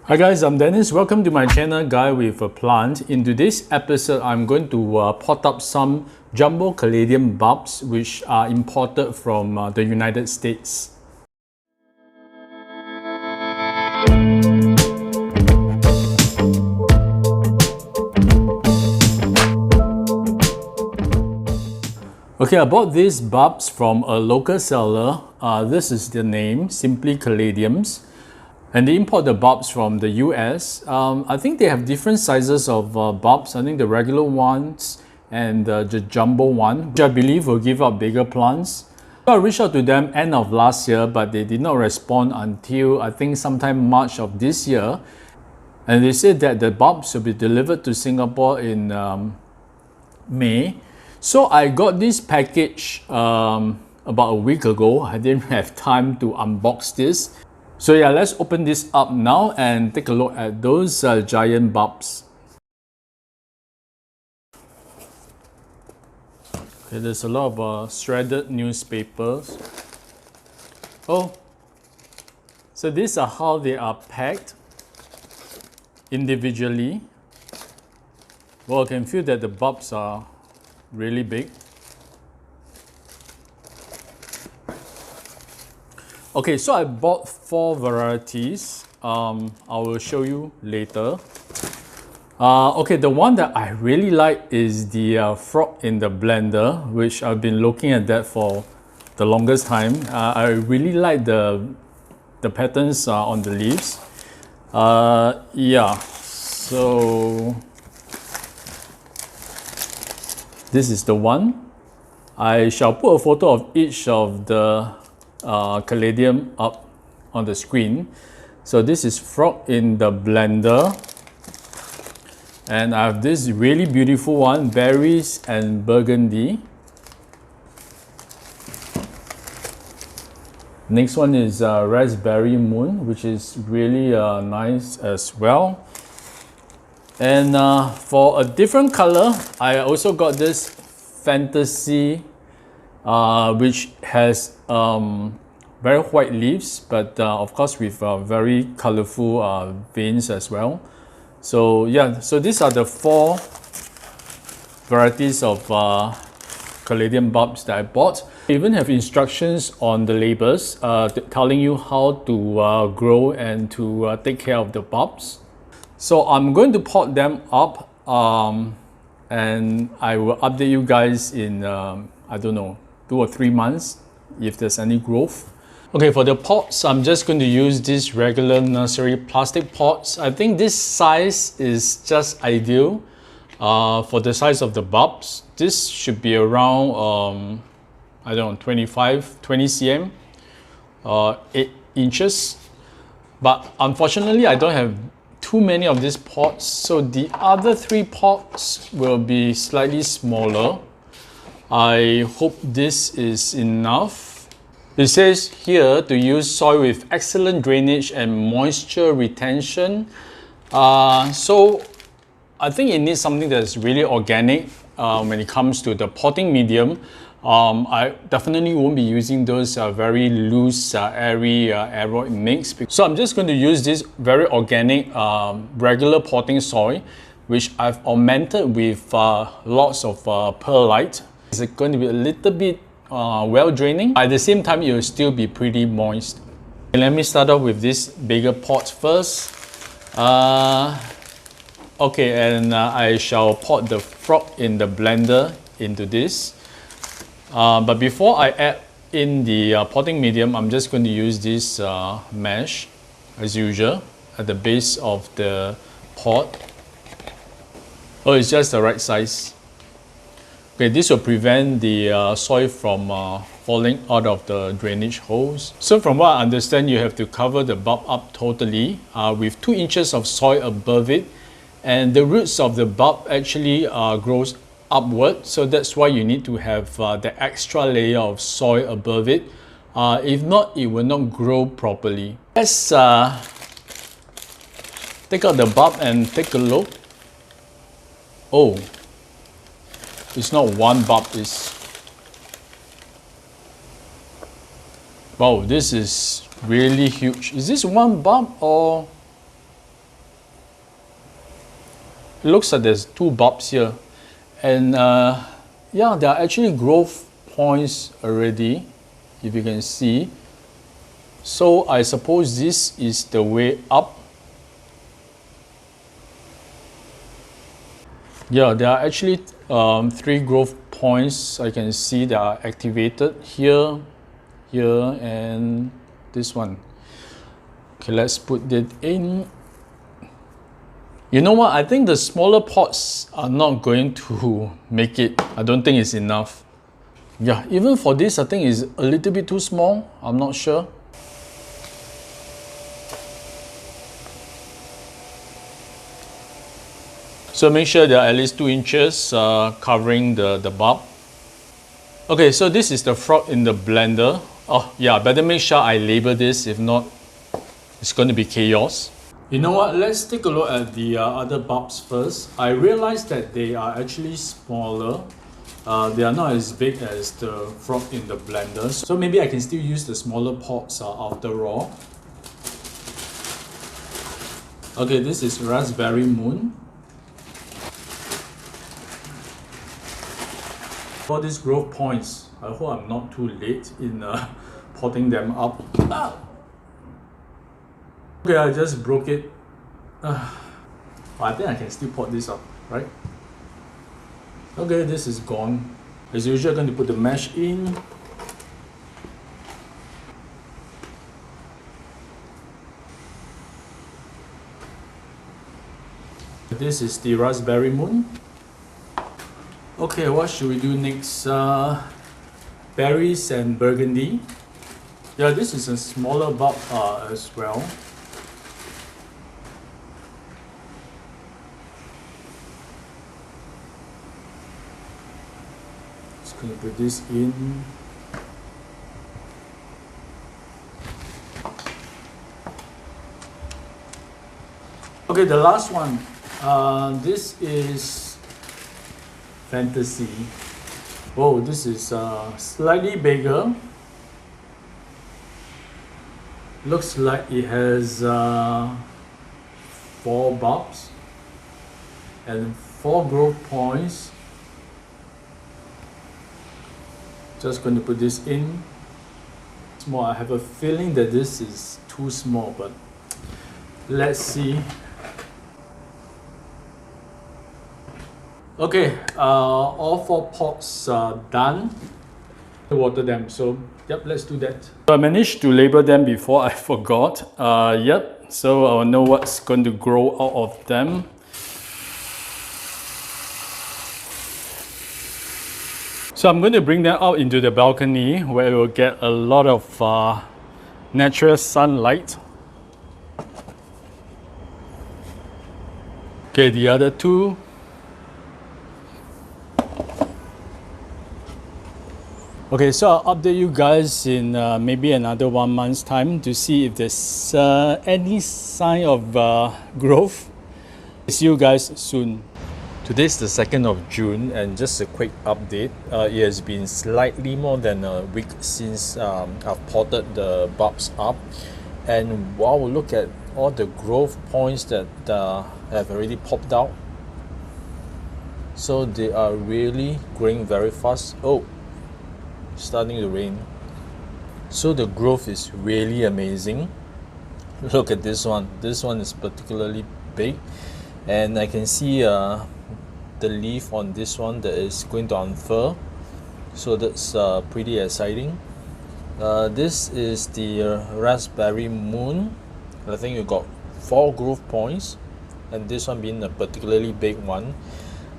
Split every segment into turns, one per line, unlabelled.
Hi guys, I'm Dennis. Welcome to my channel, Guy with a Plant. In today's episode, I'm going to pot up some jumbo caladium bulbs which are imported from the United States. Okay, I bought these bulbs from a local seller. This is the name, Simply Caladiums. And they import the bulbs from the US. I think they have different sizes of bulbs. I think the regular ones and the jumbo one, which I believe will give out bigger plants. So I reached out to them end of last year, but they did not respond until I think sometime March of this year. And they said that the bulbs will be delivered to Singapore in May. So I got this package about a week ago. I didn't have time to unbox this. So yeah, let's open this up now and take a look at those giant bulbs. Okay, there's a lot of shredded newspapers. Oh, so these are how they are packed individually. Well, I can feel that the bulbs are really big. Okay, so I bought 4 varieties. I will show you later. Okay, the one that I really like is the frog in the blender, which I've been looking at that for the longest time. I really like the patterns on the leaves. Yeah, so this is the one. I shall put a photo of each of the caladium up on the screen. So this is frog in the blender, and I have this really beautiful one, berries and burgundy. Next one is raspberry moon, which is really nice as well. And for a different color, I also got this fantasy, which has very white leaves, but of course with very colorful veins as well. So yeah, so these are the 4 varieties of caladium bulbs that I bought. They even have instructions on the labels telling you how to grow and to take care of the bulbs. So I'm going to pot them up and I will update you guys in I don't know, 2 or 3 months if there's any growth. Okay, for the pots, I'm just going to use these regular nursery plastic pots. I think this size is just ideal for the size of the bulbs. This should be around I don't know, 20 cm, 8 inches. But unfortunately, I don't have too many of these pots, so the other 3 pots will be slightly smaller. I hope this is enough. It says here to use soil with excellent drainage and moisture retention. So I think it needs something that's really organic when it comes to the potting medium. I definitely won't be using those very loose, airy aeroid mix. So I'm just going to use this very organic, regular potting soil, which I've augmented with lots of perlite. It's going to be a little bit well draining. At the same time, it will still be pretty moist. Okay, let me start off with this bigger pot first. Okay, and I shall pot the frog in the blender into this. But before I add in the potting medium, I'm just going to use this mesh as usual at the base of the pot. Oh, it's just the right size. Okay, this will prevent the soil from falling out of the drainage holes. So from what I understand, you have to cover the bulb up totally with 2 inches of soil above it. And the roots of the bulb actually grows upward. So that's why you need to have the extra layer of soil above it. If not, it will not grow properly. Let's take out the bulb and take a look. Oh. It's not one bulb, it's... Wow, this is really huge. Is this one bulb or... it looks like there's two bulbs here, and yeah, there are actually growth points already, if you can see. So I suppose this is the way up. Yeah, there are actually 3 growth points I can see that are activated here, here, and this one. Okay, let's put it in. You know what? I think the smaller pots are not going to make it. I don't think it's enough. Yeah, even for this, I think it's a little bit too small. I'm not sure. So make sure there are at least 2 inches covering the bulb. Okay, so this is the frog in the blender. Oh yeah, better make sure I label this, if not, it's going to be chaos. You know what, let's take a look at the other bulbs first. I realized that they are actually smaller. They are not as big as the frog in the blender. So maybe I can still use the smaller pots after all. Okay, this is Raspberry Moon. For these growth points, I hope I'm not too late in potting them up. Ah! Okay, I just broke it. I think I can still pot this up, right? Okay, this is gone. As usual, I'm going to put the mesh in. This is the Raspberry Moon. Okay, what should we do next? Berries and burgundy. Yeah, this is a smaller bulb as well. Just gonna put this in. Okay, the last one. This is Fantasy. Oh, this is slightly bigger. Looks like it has 4 bulbs and 4 growth points. Just going to put this in. Small. I have a feeling that this is too small, but let's see. Okay, all 4 pots are done. Water them, so yep, let's do that. So I managed to label them before I forgot. Yep, so I'll know what's going to grow out of them. So I'm going to bring them out into the balcony where we'll get a lot of natural sunlight. Okay, the other 2. Okay, so I'll update you guys in maybe another 1 month's time to see if there's any sign of growth. See you guys soon. Today's the 2nd of June, and just a quick update. It has been slightly more than a week since I've potted the bulbs up, and wow, look at all the growth points that have already popped out. So they are really growing very fast. Oh, starting to rain. So the growth is really amazing. Look at this one. This one is particularly big, and I can see the leaf on this one that is going to unfurl. So that's pretty exciting. This is the Raspberry Moon. I think you got 4 growth points, and this one being a particularly big one.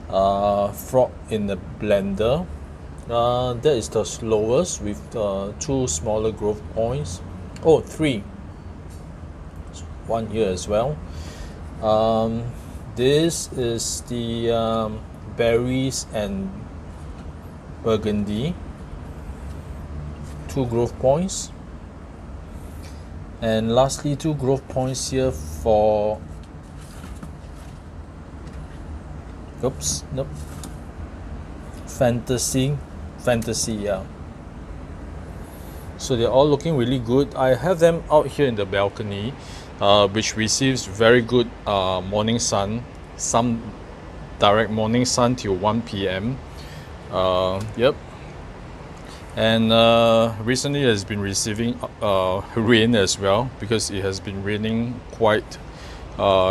Frog in the blender. That is the slowest with 2 smaller growth points. Oh, 3. One here as well. This is the berries and burgundy. 2 growth points. And lastly, 2 growth points here for... Oops, nope. Fantasy, yeah. So they're all looking really good. I have them out here in the balcony, which receives very good morning sun. Some direct morning sun till 1 p.m. Yep. And recently it has been receiving rain as well, because it has been raining quite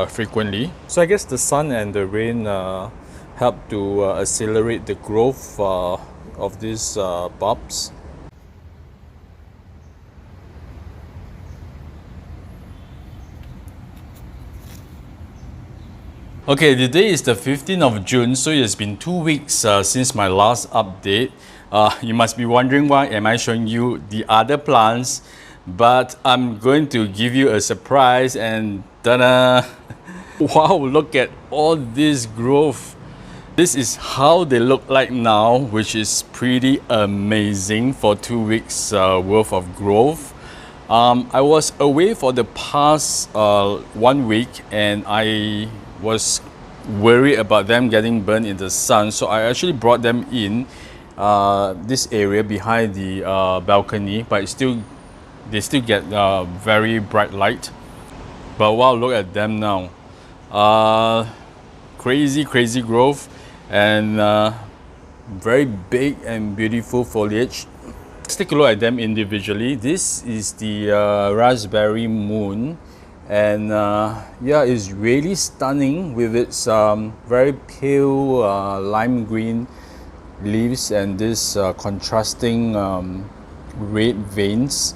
frequently. So I guess the sun and the rain help to accelerate the growth of these bulbs. Okay, today is the 15th of June, so it has been 2 weeks since my last update. You must be wondering why am I showing you the other plants, but I'm going to give you a surprise, and ta-da! Wow, look at all this growth. This is how they look like now, which is pretty amazing for 2 weeks worth of growth. I was away for the past 1 week, and I was worried about them getting burned in the sun, so I actually brought them in this area behind the balcony, but they still get very bright light. But wow, look at them now. Crazy growth, and very big and beautiful foliage. Let's take a look at them individually. This is the raspberry moon, and yeah, it's really stunning with its very pale lime green leaves and this contrasting red veins.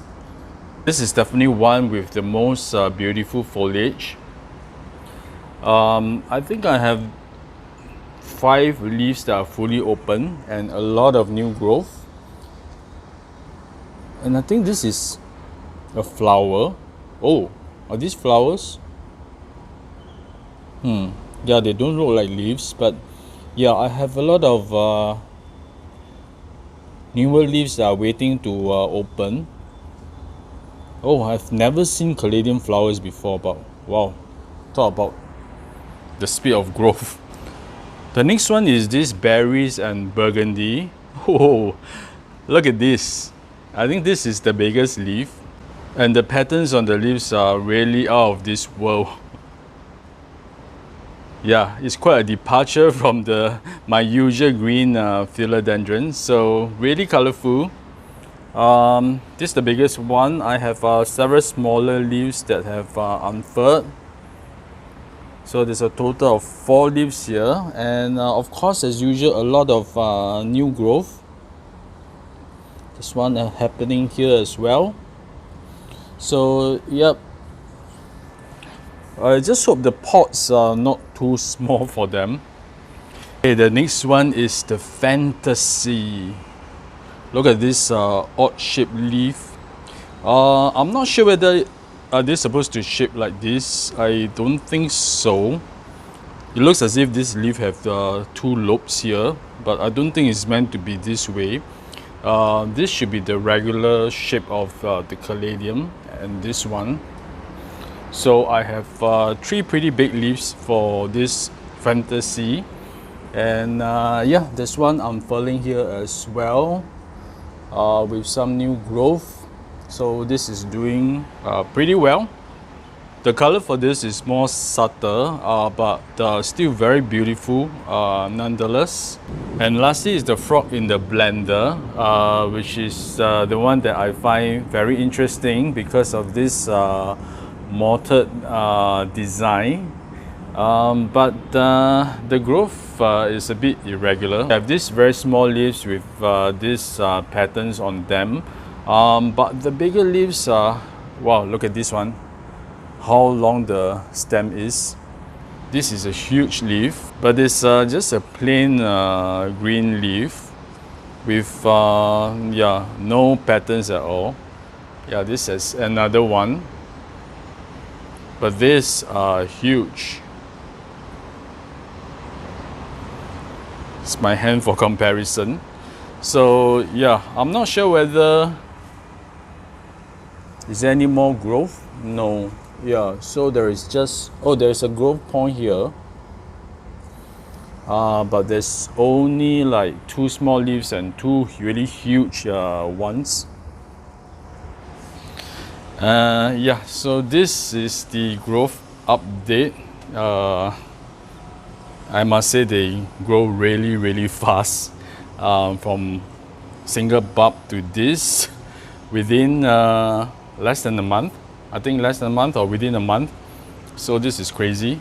This is definitely one with the most beautiful foliage. I think I have 5 leaves that are fully open and a lot of new growth. And I think this is a flower. Oh, are these flowers? Yeah, they don't look like leaves, but yeah, I have a lot of newer leaves that are waiting to open. Oh, I've never seen Caladium flowers before, but wow, talk about the speed of growth. The next one is this berries and burgundy. Oh, look at this. I think this is the biggest leaf, and the patterns on the leaves are really out of this world. Yeah, it's quite a departure from my usual green philodendron, so really colorful. This is the biggest one. I have several smaller leaves that have unfurled. So there's a total of 4 leaves here, and of course, as usual, a lot of new growth. This one happening here as well. So yep, I just hope the pots are not too small for them. Okay, the next one is the fantasy. Look at this odd shaped leaf. I'm not sure whether are they supposed to shape like this. I don't think so. It looks as if this leaf have 2 lobes here, but I don't think it's meant to be this way. This should be the regular shape of the Caladium, and this one. So I have 3 pretty big leaves for this fantasy, and yeah, this one unfurling here as well with some new growth. So this is doing pretty well. The color for this is more subtle, but still very beautiful nonetheless. And lastly is the frog in the blender, which is the one that I find very interesting because of this mortared design. But the growth is a bit irregular. I have these very small leaves with these patterns on them. But the bigger leaves are, wow, look at this one. How long the stem is. This is a huge leaf, but it's just a plain green leaf with yeah, no patterns at all. Yeah, this is another one, but these are huge. It's my hand for comparison. So yeah, I'm not sure whether is there any more growth. No. Yeah, so there is just, oh, there's a growth point here, but there's only like 2 small leaves and 2 really huge ones. Yeah, so this is the growth update. I must say they grow really fast. From single bulb to this within less than a month. I think less than a month or within a month. So this is crazy.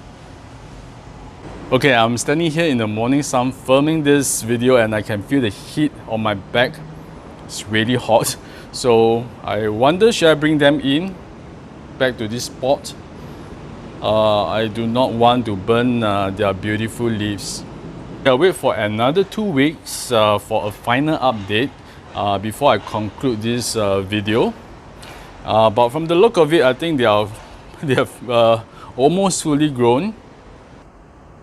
Okay, I'm standing here in the morning sun filming this video and I can feel the heat on my back. It's really hot. So I wonder, should I bring them in back to this spot? I do not want to burn their beautiful leaves. I'll wait for another 2 weeks for a final update before I conclude this video. But from the look of it, I think they have almost fully grown.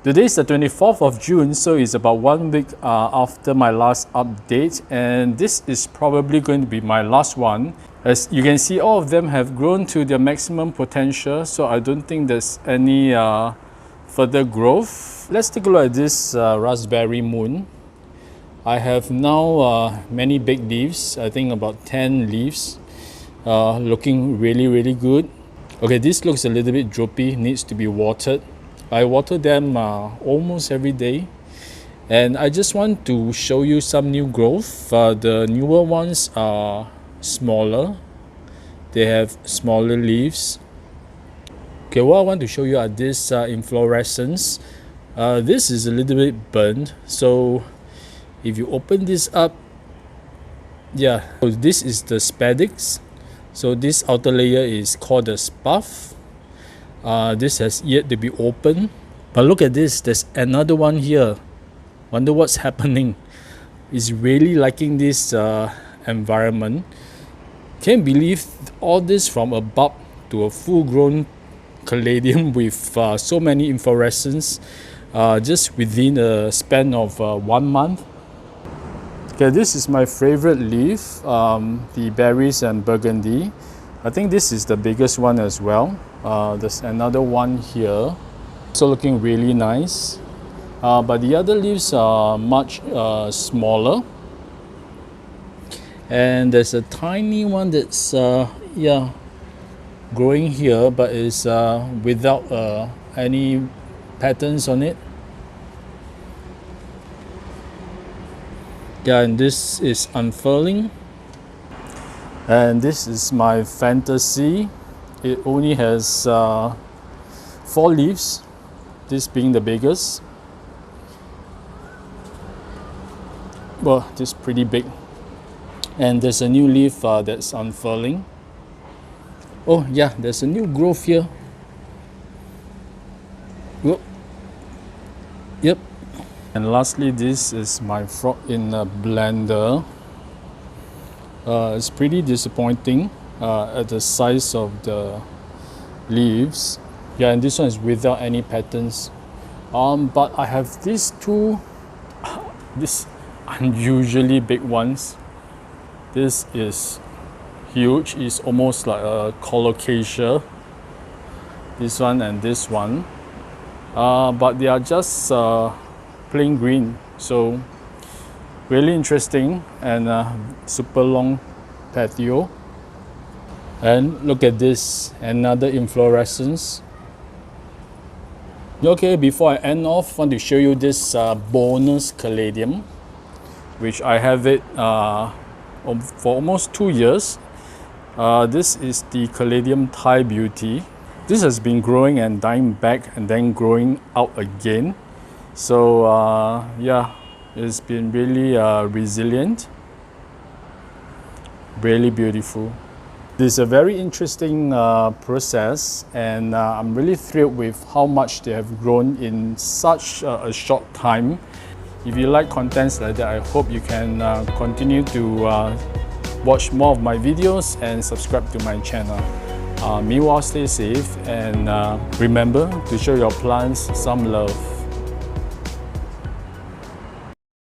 Today is the 24th of June, so it's about 1 week after my last update, and this is probably going to be my last one. As you can see, all of them have grown to their maximum potential, so I don't think there's any further growth. Let's take a look at this raspberry moon. I have now many big leaves, I think about 10 leaves, looking really good. Okay, this looks a little bit droopy, needs to be watered. I water them almost every day, and I just want to show you some new growth. The newer ones are smaller, they have smaller leaves. Okay, what I want to show you are this inflorescence. This is a little bit burnt, so if you open this up, yeah, so this is the spadix. So this outer layer is called the spuff. This has yet to be opened, but look at this, there's another one here. Wonder what's happening. It's really liking this environment. Can't believe all this from a bulb to a full-grown caladium with so many inflorescence just within a span of 1 month. Okay, this is my favorite leaf, the berries and burgundy. I think this is the biggest one as well. There's another one here, also looking really nice. But the other leaves are much smaller. And there's a tiny one that's yeah, growing here, but is without any patterns on it. Yeah, and this is unfurling. And this is my fantasy. It only has 4 leaves, this being the biggest. Well, this is pretty big. And there's a new leaf that's unfurling. Oh yeah, there's a new growth here. Whoop. Yep. And lastly, this is my frog in a blender. It's pretty disappointing at the size of the leaves. Yeah, and this one is without any patterns. But I have these two these unusually big ones. This is huge. It's almost like a colocasia. This one and this one. But they are just plain green. So really interesting, and super long patio. And look at this, another inflorescence. Okay, before I end off, I want to show you this bonus caladium, which I have it for almost 2 years. This is the Caladium Thai Beauty. This has been growing and dying back and then growing out again. So yeah, it's been really resilient, really beautiful. This is a very interesting process, and I'm really thrilled with how much they have grown in such a short time. If you like contents like that, I hope you can continue to watch more of my videos and subscribe to my channel. Meanwhile, stay safe and remember to show your plants some love.